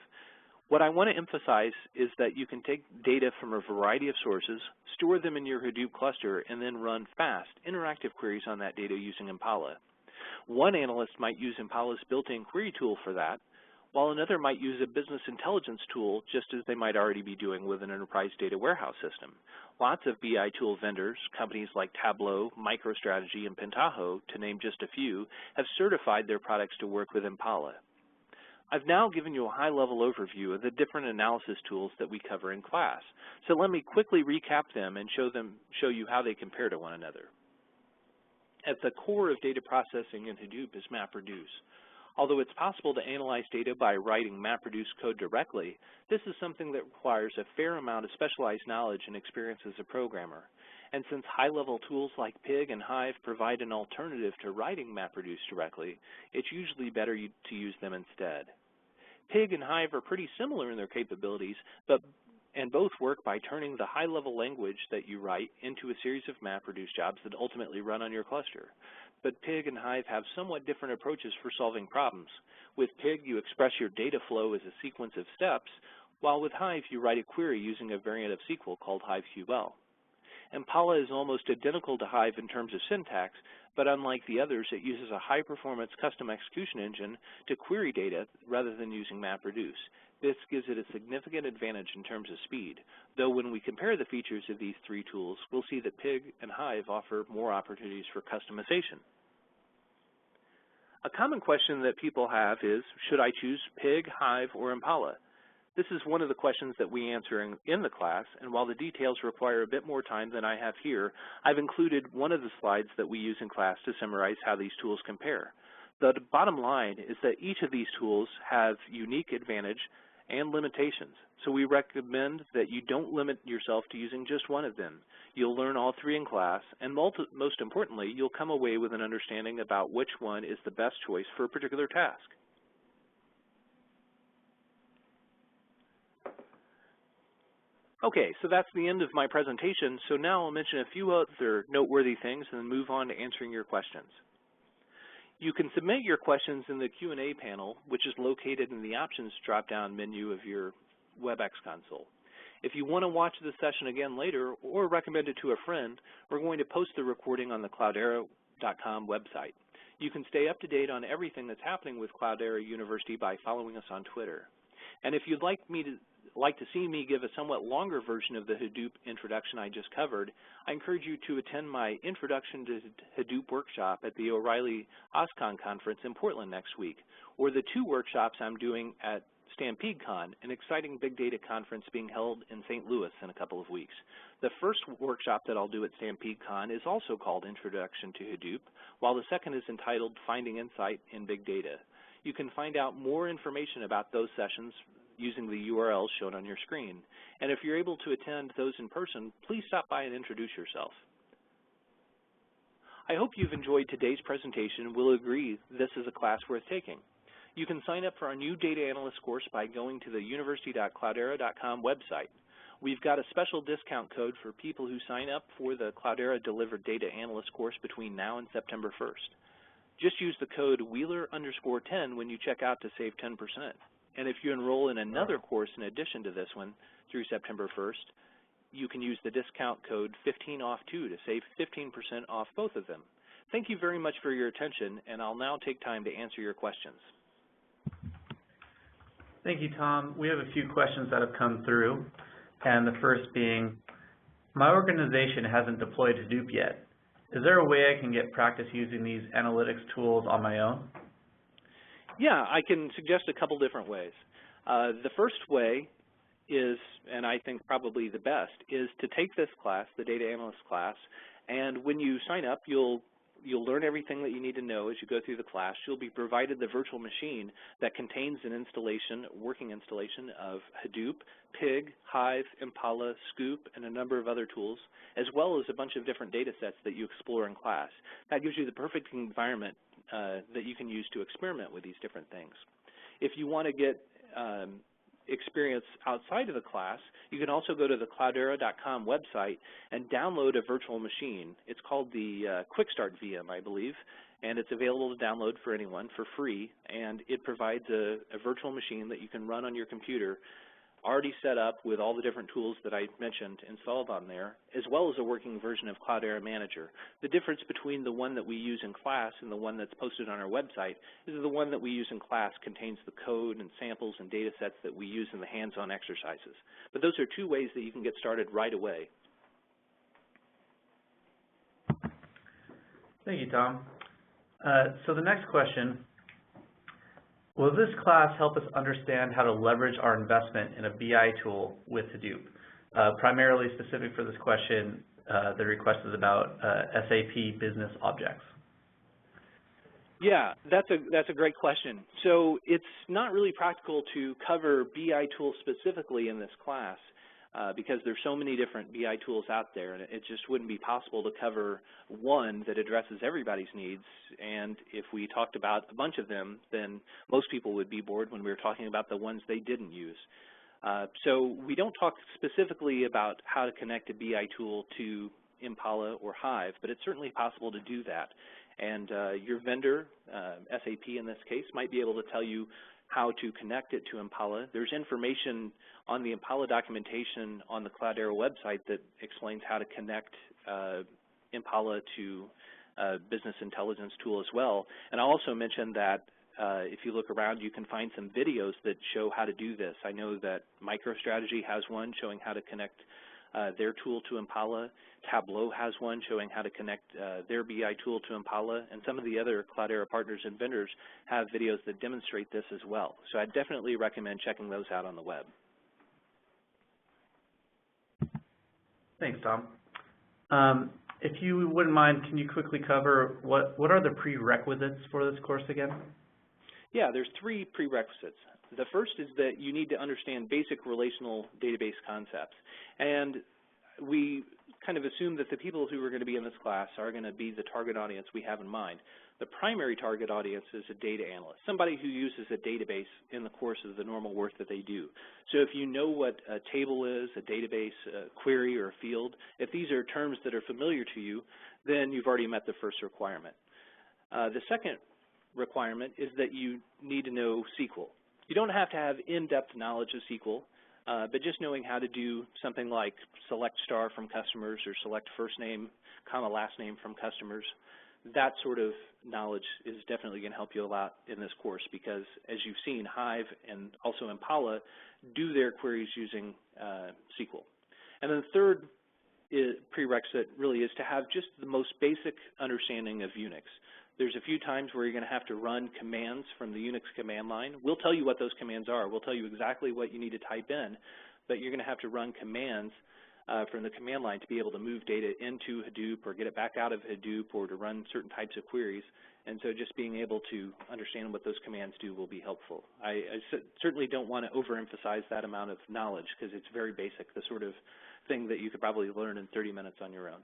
What I want to emphasize is that you can take data from a variety of sources, store them in your Hadoop cluster, and then run fast, interactive queries on that data using Impala. One analyst might use Impala's built-in query tool for that, while another might use a business intelligence tool just as they might already be doing with an enterprise data warehouse system. Lots of BI tool vendors, companies like Tableau, MicroStrategy, and Pentaho, to name just a few, have certified their products to work with Impala. I've now given you a high-level overview of the different analysis tools that we cover in class, so let me quickly recap them and show you how they compare to one another. At the core of data processing in Hadoop is MapReduce. Although it's possible to analyze data by writing MapReduce code directly, this is something that requires a fair amount of specialized knowledge and experience as a programmer. And since high-level tools like Pig and Hive provide an alternative to writing MapReduce directly, it's usually better to use them instead. Pig and Hive are pretty similar in their capabilities, and both work by turning the high-level language that you write into a series of MapReduce jobs that ultimately run on your cluster. But Pig and Hive have somewhat different approaches for solving problems. With Pig, you express your data flow as a sequence of steps, while with Hive, you write a query using a variant of SQL called HiveQL. Impala is almost identical to Hive in terms of syntax, but unlike the others, it uses a high-performance custom execution engine to query data rather than using MapReduce. This gives it a significant advantage in terms of speed, though when we compare the features of these three tools, we'll see that Pig and Hive offer more opportunities for customization. A common question that people have is, should I choose Pig, Hive, or Impala? This is one of the questions that we answer in the class, and while the details require a bit more time than I have here, I've included one of the slides that we use in class to summarize how these tools compare. The bottom line is that each of these tools have unique advantage and limitations, so we recommend that you don't limit yourself to using just one of them. You'll learn all three in class, and most importantly, you'll come away with an understanding about which one is the best choice for a particular task. Okay, so that's the end of my presentation, so now I'll mention a few other noteworthy things and then move on to answering your questions. You can submit your questions in the Q&A panel, which is located in the Options drop-down menu of your WebEx console. If you want to watch this session again later or recommend it to a friend, we're going to post the recording on the Cloudera.com website. You can stay up to date on everything that's happening with Cloudera University by following us on Twitter. And if you'd like to see me give a somewhat longer version of the Hadoop introduction I just covered, I encourage you to attend my Introduction to Hadoop workshop at the O'Reilly OSCON conference in Portland next week, or the 2 workshops I'm doing at StampedeCon, an exciting big data conference being held in St. Louis in a couple of weeks. The first workshop that I'll do at StampedeCon is also called Introduction to Hadoop, while the second is entitled Finding Insight in Big Data. You can find out more information about those sessions using the URLs shown on your screen. And if you're able to attend those in person, please stop by and introduce yourself. I hope you've enjoyed today's presentation and will agree this is a class worth taking. You can sign up for our new Data Analyst course by going to the university.cloudera.com website. We've got a special discount code for people who sign up for the Cloudera Delivered Data Analyst course between now and September 1st. Just use the code Wheeler_10 when you check out to save 10%. And if you enroll in another course in addition to this one through September 1st, you can use the discount code 15OFF2 to save 15% off both of them. Thank you very much for your attention, and I'll now take time to answer your questions. Thank you, Tom. We have a few questions that have come through, and the first being, my organization hasn't deployed Hadoop yet. Is there a way I can get practice using these analytics tools on my own? Yeah, I can suggest a couple different ways. The first way is, and I think probably the best, is to take this class, the Data Analyst class, and when you sign up, you'll learn everything that you need to know as you go through the class. You'll be provided the virtual machine that contains an installation, working installation of Hadoop, Pig, Hive, Impala, Scoop, and a number of other tools, as well as a bunch of different data sets that you explore in class. That gives you the perfect environment that you can use to experiment with these different things. If you want to get experience outside of the class, you can also go to the Cloudera.com website and download a virtual machine. It's called the Quick Start VM, I believe, and it's available to download for anyone for free, and it provides a virtual machine that you can run on your computer, already set up with all the different tools that I mentioned installed on there, as well as a working version of Cloudera Manager. The difference between the one that we use in class and the one that's posted on our website is that the one that we use in class contains the code and samples and data sets that we use in the hands-on exercises. But those are 2 ways that you can get started right away. Thank you, Tom. So the next question, will this class help us understand how to leverage our investment in a BI tool with Hadoop? Primarily specific for this question, the request is about SAP Business Objects. Yeah, that's a great question. So it's not really practical to cover BI tools specifically in this class because there's so many different BI tools out there, and it just wouldn't be possible to cover one that addresses everybody's needs. And if we talked about a bunch of them, then most people would be bored when we were talking about the ones they didn't use. So we don't talk specifically about how to connect a BI tool to Impala or Hive, but it's certainly possible to do that. And your vendor, SAP in this case, might be able to tell you how to connect it to Impala. There's information on the Impala documentation on the Cloudera website that explains how to connect Impala to business intelligence tool as well. And I also mentioned that if you look around, you can find some videos that show how to do this. I know that MicroStrategy has one showing how to connect their tool to Impala. Tableau has one showing how to connect their BI tool to Impala, and some of the other Cloudera partners and vendors have videos that demonstrate this as well. So I definitely recommend checking those out on the web. Thanks, Tom. If you wouldn't mind, can you quickly cover what are the prerequisites for this course again? Yeah, there's 3 prerequisites. The first is that you need to understand basic relational database concepts. And we kind of assume that the people who are going to be in this class are going to be the target audience we have in mind. The primary target audience is a data analyst, somebody who uses a database in the course of the normal work that they do. So if you know what a table is, a database, a query, or a field, if these are terms that are familiar to you, then you've already met the first requirement. The second requirement is that you need to know SQL. You don't have to have in-depth knowledge of SQL, but just knowing how to do something like select star from customers or select first name, comma, last name from customers, that sort of knowledge is definitely going to help you a lot in this course because, as you've seen, Hive and also Impala do their queries using SQL. And then the third prerequisite really is to have just the most basic understanding of Unix. There's a few times where you're going to have to run commands from the Unix command line. We'll tell you what those commands are. We'll tell you exactly what you need to type in, but you're going to have to run commands from the command line to be able to move data into Hadoop or get it back out of Hadoop or to run certain types of queries. And so just being able to understand what those commands do will be helpful. I certainly don't want to overemphasize that amount of knowledge because it's very basic, the sort of thing that you could probably learn in 30 minutes on your own.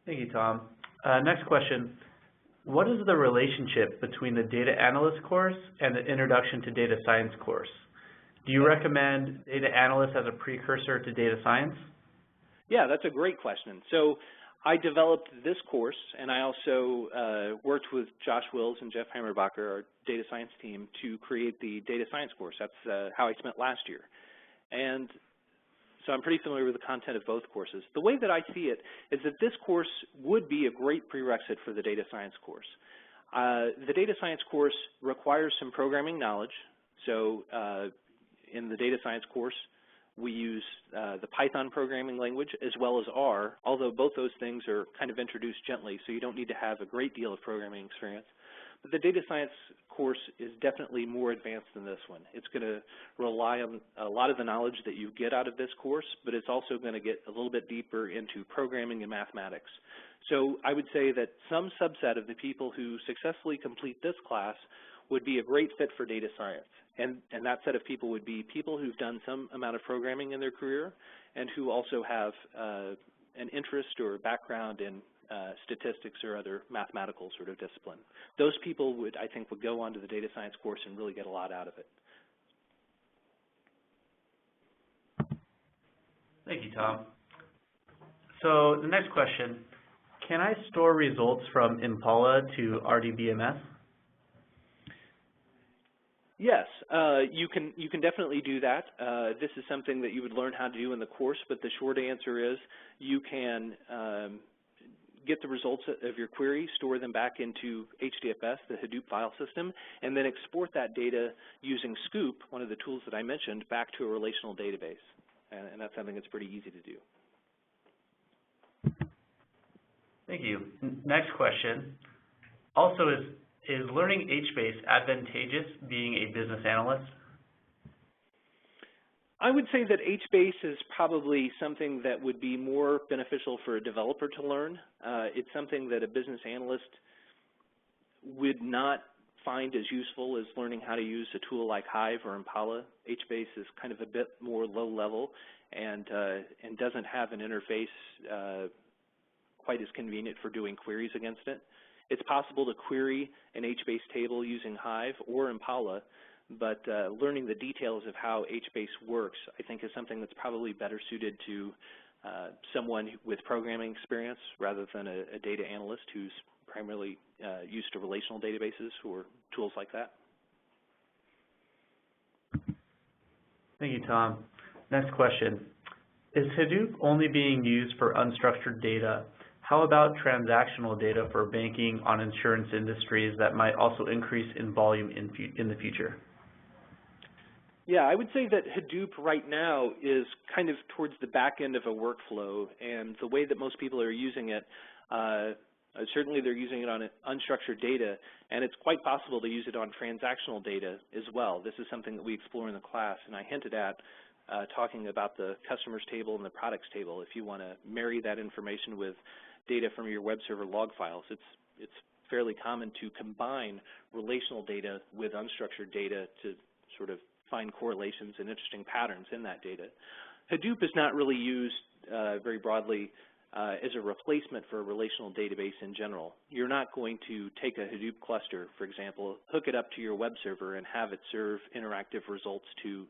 Thank you, Tom. Next question. What is the relationship between the Data Analyst course and the Introduction to Data Science course? Do you recommend Data Analyst as a precursor to Data Science? Yeah, that's a great question. So I developed this course, and I also worked with Josh Wills and Jeff Hammerbacher, our data science team, to create the Data Science course. That's how I spent last year. And so I'm pretty familiar with the content of both courses. The way that I see it is that this course would be a great prerequisite for the Data Science course. The Data Science course requires some programming knowledge. So in the Data Science course, we use the Python programming language as well as R, although both those things are kind of introduced gently, so you don't need to have a great deal of programming experience. But the Data Science course is definitely more advanced than this one. It's going to rely on a lot of the knowledge that you get out of this course, but it's also going to get a little bit deeper into programming and mathematics. So I would say that some subset of the people who successfully complete this class would be a great fit for data science. And that set of people would be people who've done some amount of programming in their career and who also have an interest or background in statistics or other mathematical sort of discipline. Those people would, I think, would go on to the data science course and really get a lot out of it. Thank you, Tom. So the next question, can I store results from Impala to RDBMS? Yes, you can definitely do that. This is something that you would learn how to do in the course, but the short answer is you can get the results of your query, store them back into HDFS, the Hadoop file system, and then export that data using Scoop, one of the tools that I mentioned, back to a relational database. And that's something that's pretty easy to do. Thank you. Next question. Also, is learning HBase advantageous being a business analyst? I would say that HBase is probably something that would be more beneficial for a developer to learn. It's something that a business analyst would not find as useful as learning how to use a tool like Hive or Impala. HBase is kind of a bit more low level and doesn't have an interface quite as convenient for doing queries against it. It's possible to query an HBase table using Hive or Impala, but learning the details of how HBase works, I think, is something that's probably better suited to someone with programming experience rather than a data analyst who's primarily used to relational databases or tools like that. Thank you, Tom. Next question. Is Hadoop only being used for unstructured data? How about transactional data for banking on insurance industries that might also increase in volume in the future? Yeah, I would say that Hadoop right now is kind of towards the back end of a workflow, and the way that most people are using it, certainly they're using it on unstructured data, and it's quite possible to use it on transactional data as well. This is something that we explore in the class, and I hinted at talking about the customers table and the products table. If you want to marry that information with data from your web server log files, it's fairly common to combine relational data with unstructured data to sort of find correlations and interesting patterns in that data. Hadoop is not really used very broadly as a replacement for a relational database in general. You're not going to take a Hadoop cluster, for example, hook it up to your web server and have it serve interactive results to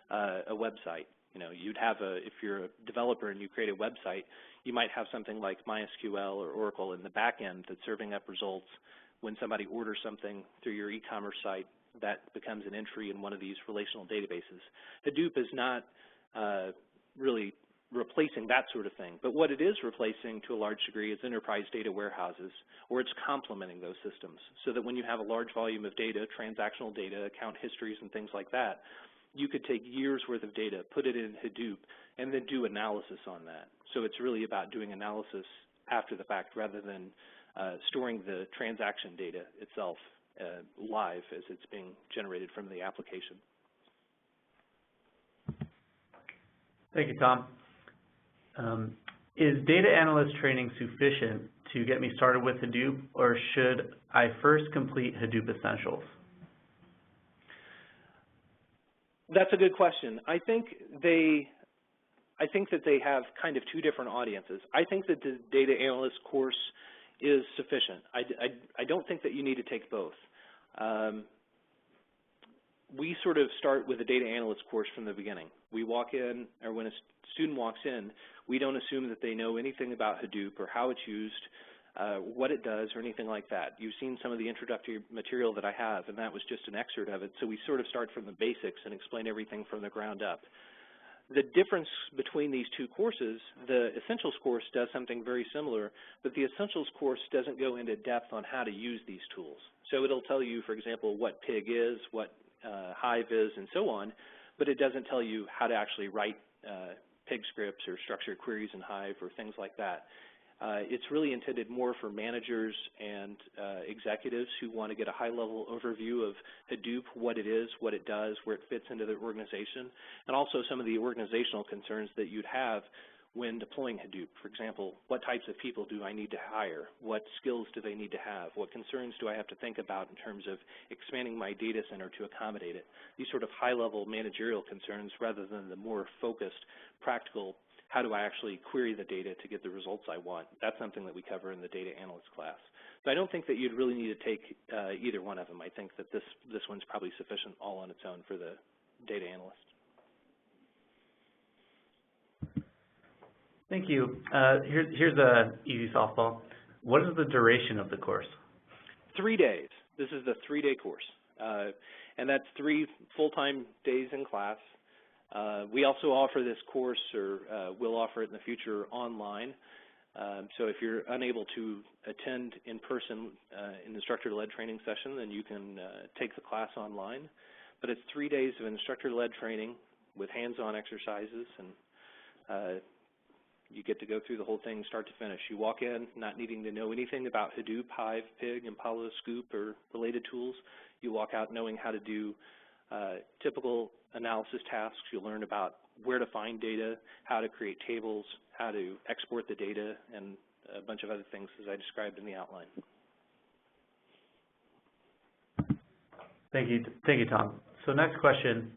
a website. You know, you'd have if you're a developer and you create a website, you might have something like MySQL or Oracle in the back end that's serving up results. When somebody orders something through your e-commerce site, that becomes an entry in one of these relational databases. Hadoop is not really replacing that sort of thing, but what it is replacing to a large degree is enterprise data warehouses, or it's complementing those systems, so that when you have a large volume of data, transactional data, account histories and things like that, you could take years worth of data, put it in Hadoop, and then do analysis on that. So it's really about doing analysis after the fact rather than storing the transaction data itself live as it's being generated from the application. Thank you, Tom. Is data analyst training sufficient to get me started with Hadoop, or should I first complete Hadoop Essentials? That's a good question. I think that they have kind of two different audiences. I think that the data analyst course is sufficient. I don't think that you need to take both. We sort of start with a data analyst course from the beginning. We walk in, or when a student walks in, we don't assume that they know anything about Hadoop or how it's used, what it does, or anything like that. You've seen some of the introductory material that I have, and that was just an excerpt of it. So we sort of start from the basics and explain everything from the ground up. The difference between these two courses, the Essentials course does something very similar, but the Essentials course doesn't go into depth on how to use these tools. So it'll tell you, for example, what Pig is, what Hive is, and so on, but it doesn't tell you how to actually write Pig scripts or structured queries in Hive or things like that. It's really intended more for managers and executives who want to get a high-level overview of Hadoop, what it is, what it does, where it fits into their organization, and also some of the organizational concerns that you'd have when deploying Hadoop. For example, what types of people do I need to hire? What skills do they need to have? What concerns do I have to think about in terms of expanding my data center to accommodate it? These sort of high-level managerial concerns rather than the more focused, practical, how do I actually query the data to get the results I want? That's something that we cover in the data analyst class. So I don't think that you'd really need to take either one of them. I think that this one's probably sufficient all on its own for the data analyst. Thank you. Here's an easy softball. What is the duration of the course? 3 days. This is the 3-day course. And that's 3 full-time days in class. We also offer this course, or we'll offer it in the future, online. So if you're unable to attend in person in instructor-led training session, then you can take the class online. But it's 3 days of instructor-led training with hands-on exercises, and you get to go through the whole thing start to finish. You walk in not needing to know anything about Hadoop, Hive, Pig, Impala, Scoop, or related tools. You walk out knowing how to do typical analysis tasks. You'll learn about where to find data, how to create tables, how to export the data, and a bunch of other things as I described in the outline. Thank you, Tom. So next question,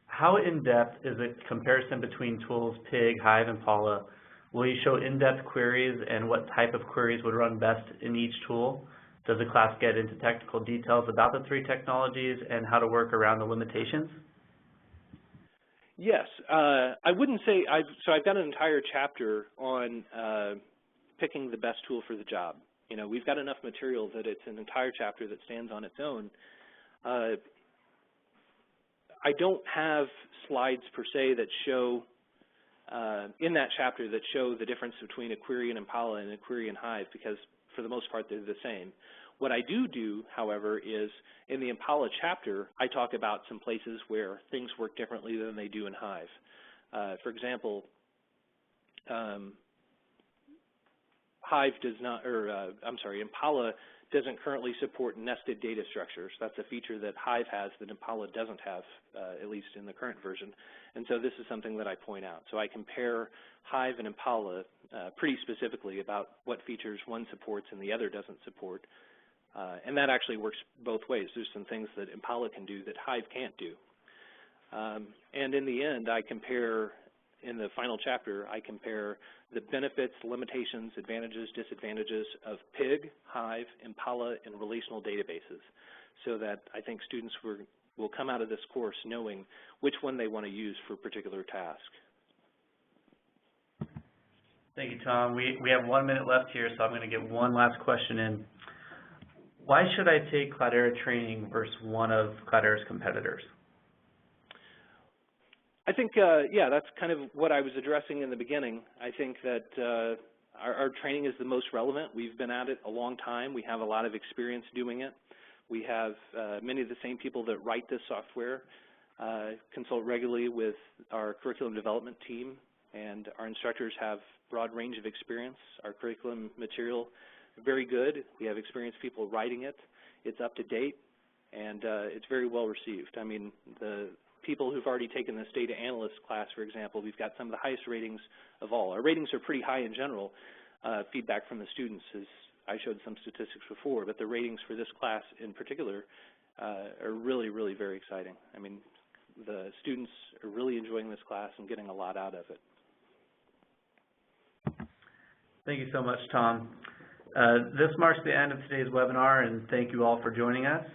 how in-depth is the comparison between tools Pig, Hive, and Impala? Will you show in-depth queries and what type of queries would run best in each tool? Does the class get into technical details about the 3 technologies and how to work around the limitations? Yes. I wouldn't say, so I've got an entire chapter on picking the best tool for the job. You know, we've got enough material that it's an entire chapter that stands on its own. I don't have slides per se that show, in that chapter, that show the difference between a query in Impala and a query in Hive, because for the most part they're the same. What I do, however, is in the Impala chapter, I talk about some places where things work differently than they do in Hive. For example, Impala doesn't currently support nested data structures. That's a feature that Hive has that Impala doesn't have, at least in the current version. And so this is something that I point out. So I compare Hive and Impala pretty specifically about what features one supports and the other doesn't support. And that actually works both ways. There's some things that Impala can do that Hive can't do. And in the end, I compare, in the final chapter, I compare the benefits, limitations, advantages, disadvantages of Pig, Hive, Impala, and relational databases, so that I think students will come out of this course knowing which one they want to use for a particular task. Thank you, Tom. We have 1 minute left here, so I'm going to get one last question in. Why should I take Cloudera Training versus one of Cloudera's competitors? I think, yeah, that's kind of what I was addressing in the beginning. I think that our training is the most relevant. We've been at it a long time. We have a lot of experience doing it. We have many of the same people that write this software consult regularly with our curriculum development team, and our instructors have a broad range of experience. Our curriculum material is very good. We have experienced people writing it. It's up to date, and it's very well received. I mean, the people who've already taken this data analyst class, for example, we've got some of the highest ratings of all. Our ratings are pretty high in general. Feedback from the students is, I showed some statistics before, but the ratings for this class in particular are really, really very exciting. I mean, the students are really enjoying this class and getting a lot out of it. Thank you so much, Tom. This marks the end of today's webinar, and thank you all for joining us.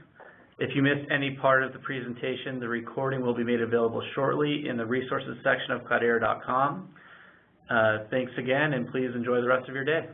If you missed any part of the presentation, the recording will be made available shortly in the resources section of Cloudera.com. Thanks again, and please enjoy the rest of your day.